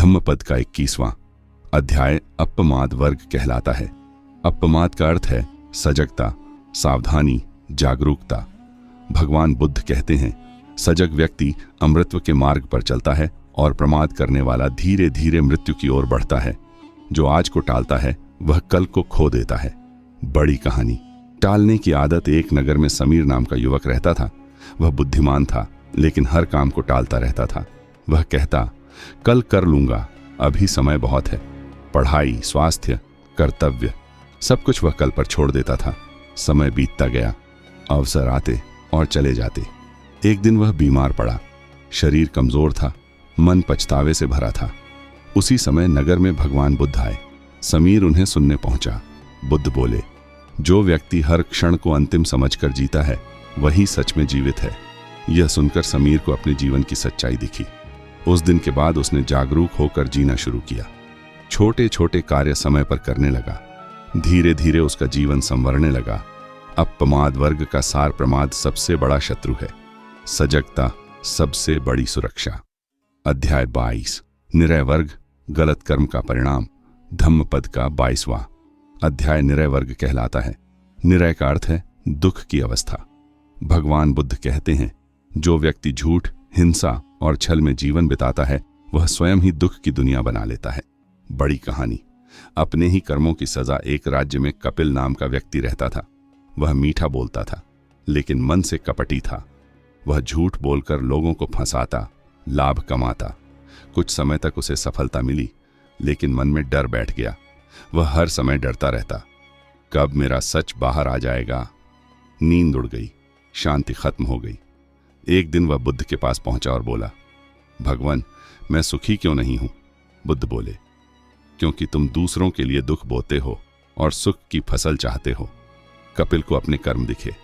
धम्मपद का 21वां अध्याय अपमाद वर्ग कहलाता है। अपमाद का अर्थ है सजगता, सावधानी, जागरूकता। भगवान बुद्ध कहते हैं, सजग व्यक्ति अमृतत्व के मार्ग पर चलता है और प्रमाद करने वाला धीरे धीरे मृत्यु की ओर बढ़ता है। जो आज को टालता है वह कल को खो देता है। बड़ी कहानी। टालने की आदत। एक नगर में समीर नाम का युवक रहता था। वह बुद्धिमान था, लेकिन हर काम को टालता रहता था। वह कहता, कल कर लूंगा, अभी समय बहुत है। पढ़ाई, स्वास्थ्य, कर्तव्य, सब कुछ वह कल पर छोड़ देता था। समय बीतता गया, अवसर आते और चले जाते। एक दिन वह बीमार पड़ा। शरीर कमजोर था, मन पछतावे से भरा था। उसी समय नगर में भगवान बुद्ध आए। समीर उन्हें सुनने पहुंचा। बुद्ध बोले, जो व्यक्ति हर क्षण को अंतिम समझकर जीता है वही सच में जीवित है। यह सुनकर समीर को अपने जीवन की सच्चाई दिखी। उस दिन के बाद उसने जागरूक होकर जीना शुरू किया। छोटे छोटे कार्य समय पर करने लगा। धीरे धीरे उसका जीवन संवरने लगा। अपमाद वर्ग का सार प्रमाद सबसे बड़ा शत्रु है, सजगता सबसे बड़ी सुरक्षा। अध्याय 22 निरय वर्ग, गलत कर्म का परिणाम। धम्मपद का 22वां अध्याय निरय वर्ग कहलाता है। निरय का अर्थ है दुख की अवस्था। भगवान बुद्ध कहते हैं, जो व्यक्ति झूठ, हिंसा और छल में जीवन बिताता है वह स्वयं ही दुख की दुनिया बना लेता है। बड़ी कहानी। अपने ही कर्मों की सजा। एक राज्य में कपिल नाम का व्यक्ति रहता था। वह मीठा बोलता था, लेकिन मन से कपटी था। वह झूठ बोलकर लोगों को फंसाता, लाभ कमाता। कुछ समय तक उसे सफलता मिली, लेकिन मन में डर बैठ गया। वह हर समय डरता रहता, कब मेरा सच बाहर आ जाएगा। नींद उड़ गई, शांति खत्म हो गई। एक दिन वह बुद्ध के पास पहुंचा और बोला, भगवान, मैं सुखी क्यों नहीं हूं? बुद्ध बोले, क्योंकि तुम दूसरों के लिए दुख बोते हो और सुख की फसल चाहते हो। कपिल को अपने कर्म दिखे।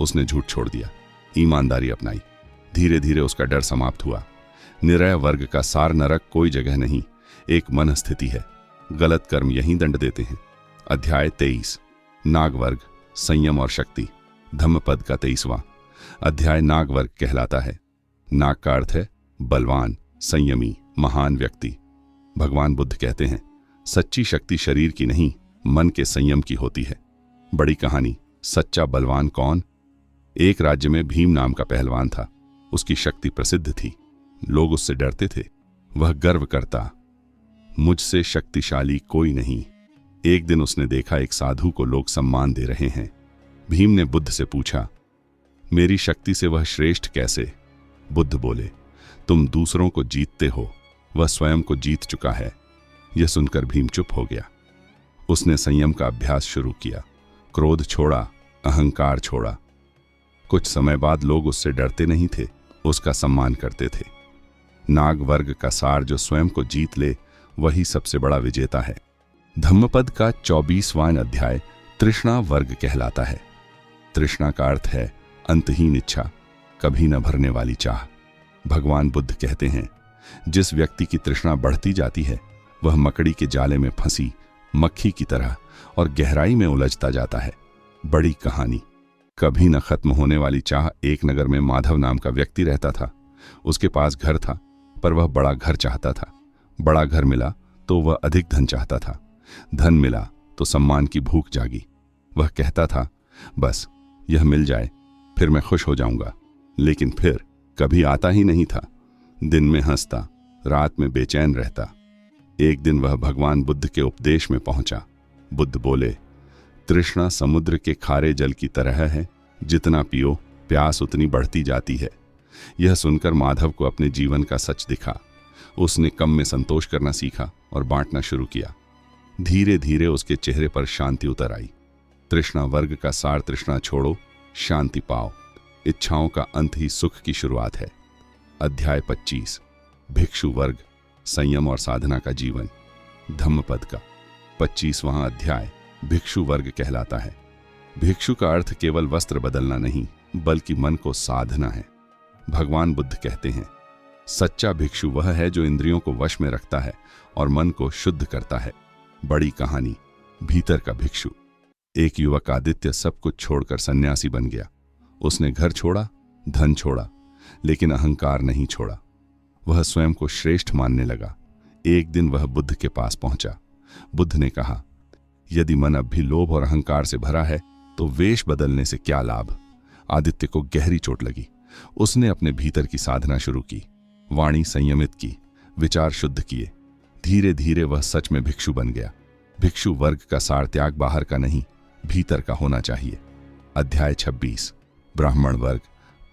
उसने झूठ छोड़ दिया, ईमानदारी अपनाई। धीरे धीरे उसका डर समाप्त हुआ। निरय वर्ग का सार नरक कोई जगह नहीं, एक मन स्थिति है। गलत कर्म यहीं दंड देते हैं। अध्याय 23 नाग वर्ग, संयम और शक्ति। धम्मपद का 23वां अध्याय नाग वर्ग कहलाता है। नाग का अर्थ है बलवान, संयमी, महान व्यक्ति। भगवान बुद्ध कहते हैं, सच्ची शक्ति शरीर की नहीं, मन के संयम की होती है। बड़ी कहानी। सच्चा बलवान कौन? एक राज्य में भीम नाम का पहलवान था। उसकी शक्ति प्रसिद्ध थी, लोग उससे डरते थे। वह गर्व करता, मुझसे शक्तिशाली कोई नहीं। एक दिन उसने देखा एक साधु को लोग सम्मान दे रहे हैं। भीम ने बुद्ध से पूछा, मेरी शक्ति से वह श्रेष्ठ कैसे? बुद्ध बोले, तुम दूसरों को जीतते हो, वह स्वयं को जीत चुका है। यह सुनकर भीम चुप हो गया। उसने संयम का अभ्यास शुरू किया। क्रोध छोड़ा, अहंकार छोड़ा। कुछ समय बाद लोग उससे डरते नहीं थे, उसका सम्मान करते थे। नाग वर्ग का सार, जो स्वयं को जीत ले वही सबसे बड़ा विजेता है। धम्मपद का 24वां अध्याय तृष्णा वर्ग कहलाता है। तृष्णा का अर्थ है अंतहीन इच्छा, कभी न भरने वाली चाह। भगवान बुद्ध कहते हैं, जिस व्यक्ति की तृष्णा बढ़ती जाती है वह मकड़ी के जाले में फंसी मक्खी की तरह और गहराई में उलझता जाता है। बड़ी कहानी। कभी न खत्म होने वाली चाह। एक नगर में माधव नाम का व्यक्ति रहता था। उसके पास घर था, पर वह बड़ा घर चाहता था। बड़ा घर मिला तो वह अधिक धन चाहता था। धन मिला तो सम्मान की भूख जागी। वह कहता था, बस यह मिल जाए फिर मैं खुश हो जाऊंगा। लेकिन फिर कभी आता ही नहीं था। दिन में हंसता, रात में बेचैन रहता। एक दिन वह भगवान बुद्ध के उपदेश में पहुंचा। बुद्ध बोले, तृष्णा समुद्र के खारे जल की तरह है, जितना पियो प्यास उतनी बढ़ती जाती है। यह सुनकर माधव को अपने जीवन का सच दिखा। उसने कम में संतोष करना सीखा और बांटना शुरू किया। धीरे धीरे उसके चेहरे पर शांति उतर आई। तृष्णा वर्ग का सार, तृष्णा छोड़ो, शांति पाओ। इच्छाओं का अंत ही सुख की शुरुआत है। अध्याय 25 भिक्षु वर्ग, संयम और साधना का जीवन। धम्मपद का 25वां अध्याय भिक्षु वर्ग कहलाता है। भिक्षु का अर्थ केवल वस्त्र बदलना नहीं, बल्कि मन को साधना है। भगवान बुद्ध कहते हैं, सच्चा भिक्षु वह है जो इंद्रियों को वश में रखता है और मन को शुद्ध करता है। बड़ी कहानी। भीतर का भिक्षु। एक युवक आदित्य सब कुछ छोड़कर सन्यासी बन गया। उसने घर छोड़ा, धन छोड़ा, लेकिन अहंकार नहीं छोड़ा। वह स्वयं को श्रेष्ठ मानने लगा। एक दिन वह बुद्ध के पास पहुंचा। बुद्ध ने कहा, यदि मन अब भी लोभ और अहंकार से भरा है तो वेश बदलने से क्या लाभ। आदित्य को गहरी चोट लगी। उसने अपने भीतर की साधना शुरू की, वाणी संयमित की, विचार शुद्ध किए। धीरे धीरे वह सच में भिक्षु बन गया। भिक्षु वर्ग का सार त्याग बाहर का नहीं, भीतर का होना चाहिए। अध्याय 26, ब्राह्मण वर्ग,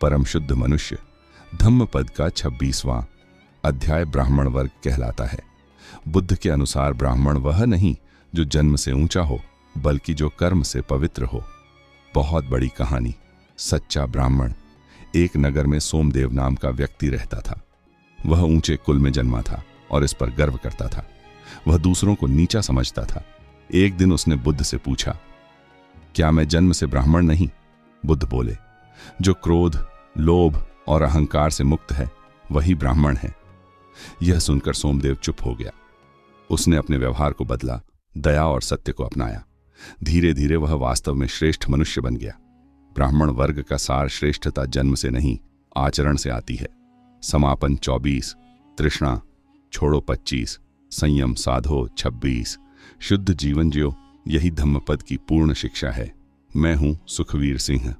परम शुद्ध मनुष्य। धम्मपद का 26वां अध्याय ब्राह्मण वर्ग कहलाता है। बुद्ध के अनुसार ब्राह्मण वह नहीं जो जन्म से ऊंचा हो, बल्कि जो कर्म से पवित्र हो। बहुत बड़ी कहानी। सच्चा ब्राह्मण। एक नगर में सोमदेव नाम का व्यक्ति रहता था। वह ऊंचे कुल में जन्मा था और इस पर गर्व करता था। वह दूसरों को नीचा समझता था। एक दिन उसने बुद्ध से पूछा, क्या मैं जन्म से ब्राह्मण नहीं? बुद्ध बोले, जो क्रोध, लोभ और अहंकार से मुक्त है वही ब्राह्मण है। यह सुनकर सोमदेव चुप हो गया। उसने अपने व्यवहार को बदला, दया और सत्य को अपनाया। धीरे धीरे वह वास्तव में श्रेष्ठ मनुष्य बन गया। ब्राह्मण वर्ग का सार श्रेष्ठता जन्म से नहीं, आचरण से आती है। समापन 24, तृष्णा छोड़ो 25, संयम साधो 26, शुद्ध जीवन जियो, यही धम्मपद की पूर्ण शिक्षा है। मैं हूं सुखवीर सिंह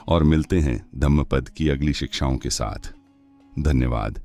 और मिलते हैं धम्मपद की अगली शिक्षाओं के साथ। धन्यवाद।